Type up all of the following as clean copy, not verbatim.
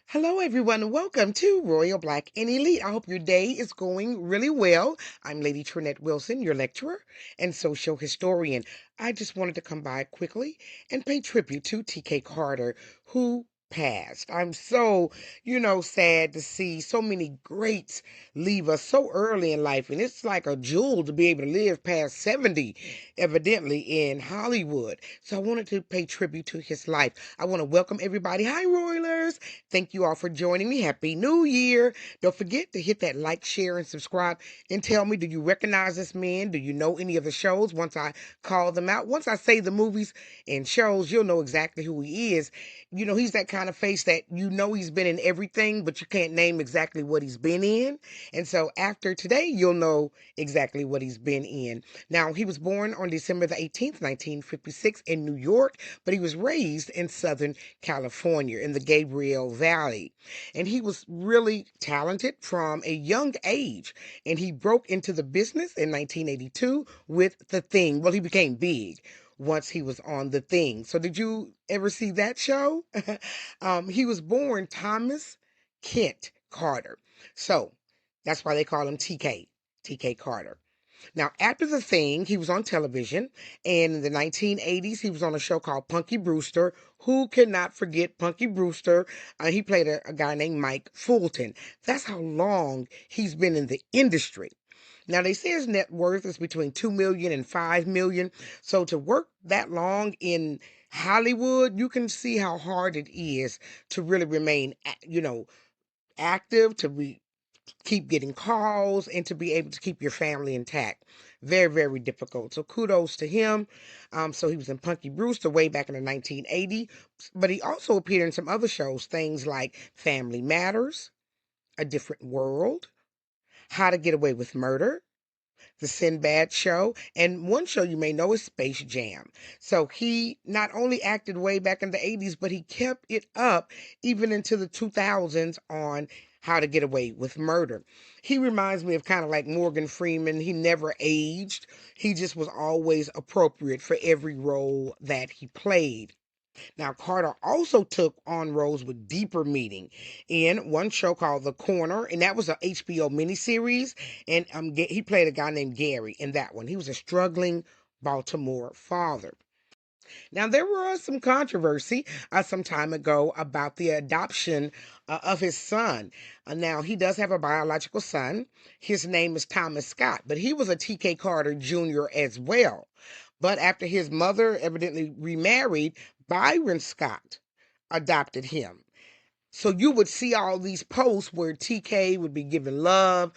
Hello, everyone. Welcome to Royal Black and Elite. I hope your day is going really well. I'm Lady TrenettWilson, your lecturer and social historian. I just wanted to come by quickly and pay tribute to T.K. Carter, who passed. I'm so, sad to see so many greats leave us so early in life. And it's like a jewel to be able to live past 70, evidently, in Hollywood. So I wanted to pay tribute to his life. I want to welcome everybody. Hi, Royalers. Thank you all for joining me. Happy New Year. Don't forget to hit that like, share, and subscribe. And tell me, do you recognize this man? Do you know any of the shows? Once I call them out, once I say the movies and shows, you'll know exactly who he is. He's that kind of face that he's been in everything, but you can't name exactly what he's been in. And so after today, you'll know exactly what he's been in. Now, he was born on December the 18th, 1956 in New York, but he was raised in Southern California in the Gabriel Valley. And he was really talented from a young age. And he broke into the business in 1982 with The Thing. Well, he became big once he was on The Thing. So did you ever see that show? He was born Thomas Kent Carter. So that's why they call him TK, TK Carter. Now, after The Thing, he was on television, and in the 1980s, he was on a show called Punky Brewster. Who cannot forget Punky Brewster? He played a guy named Mike Fulton. That's how long he's been in the industry. Now, they say his net worth is between 2 million and 5 million. So to work that long in Hollywood, you can see how hard it is to really remain, active, to be keep getting calls and to be able to keep your family intact. Very, very difficult. So kudos to him. So he was in Punky Brewster way back in the 1980s, but he also appeared in some other shows, things like Family Matters, A Different World, How to Get Away with Murder, The Sinbad Show, and one show you may know is Space Jam. So he not only acted way back in the 80s, but he kept it up even into the 2000s on How to Get Away with Murder. He reminds me of kind of like Morgan Freeman. He never aged. He just was always appropriate for every role that he played. Now, Carter also took on roles with deeper meaning in one show called The Corner, and that was a HBO miniseries. And he played a guy named Gary in that one. He was a struggling Baltimore father. Now, there was some controversy some time ago about the adoption of his son. Now, he does have a biological son. His name is Thomas Scott, but he was a T.K. Carter Jr. as well. But after his mother evidently remarried, Byron Scott adopted him. So you would see all these posts where TK would be giving love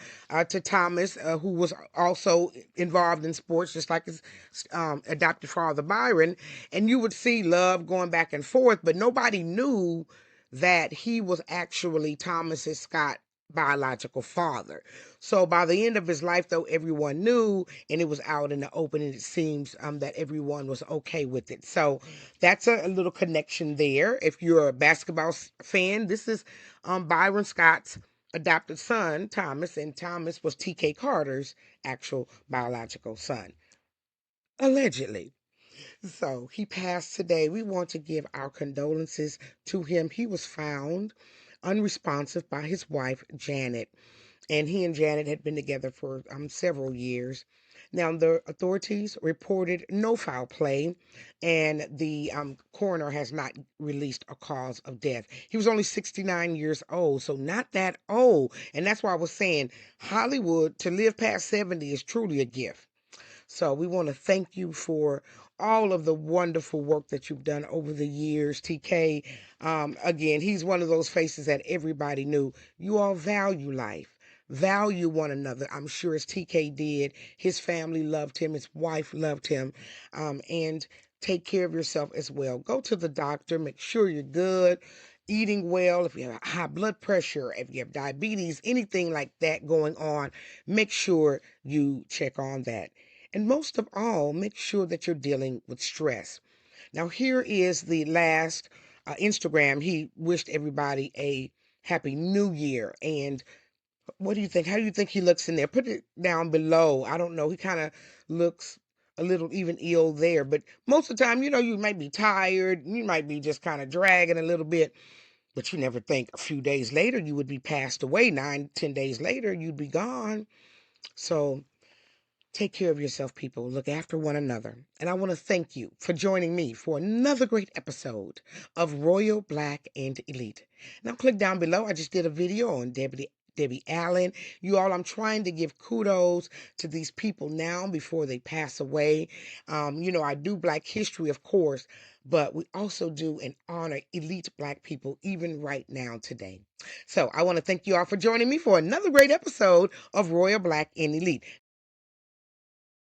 to Thomas, who was also involved in sports, just like his adopted father Byron. And you would see love going back and forth, but nobody knew that he was actually Thomas Scott biological father. So by the end of his life, though, everyone knew, and it was out in the open, and it seems that everyone was okay with it. So that's a little connection there. If you're a basketball fan, this is Byron Scott's adopted son, Thomas, and Thomas was T.K. Carter's actual biological son, allegedly. So he passed today. We want to give our condolences to him. He was found unresponsive by his wife, Janet, and he and Janet had been together for several years. Now, the authorities reported no foul play, and the coroner has not released a cause of death. He was only 69 years old, so not that old. And that's why I was saying Hollywood, to live past 70 is truly a gift. So we want to thank you for all of the wonderful work that you've done over the years, TK. Again, he's one of those faces that everybody knew. You all value life, value one another. I'm sure as TK did. His family loved him, his wife loved him, and take care of yourself as well. Go to the doctor, make sure you're good. Eating well, if you have high blood pressure, if you have diabetes, anything like that going on, make sure you check on that. And most of all, make sure that you're dealing with stress. Now, here is the last Instagram. He wished everybody a happy new year. And what do you think? How do you think he looks in there? Put it down below. I don't know. He kind of looks a little even ill there. But most of the time, you might be tired. You might be just kind of dragging a little bit. But you never think a few days later you would be passed away. 9, 10 days later, you'd be gone. So take care of yourself, people. Look after one another. And I want to thank you for joining me for another great episode of Royal Black and Elite. Now, click down below. I just did a video on Debbie Allen. You all, I'm trying to give kudos to these people now before they pass away. I do Black history, of course, but we also do and honor elite Black people even right now today. So I want to thank you all for joining me for another great episode of Royal Black and Elite.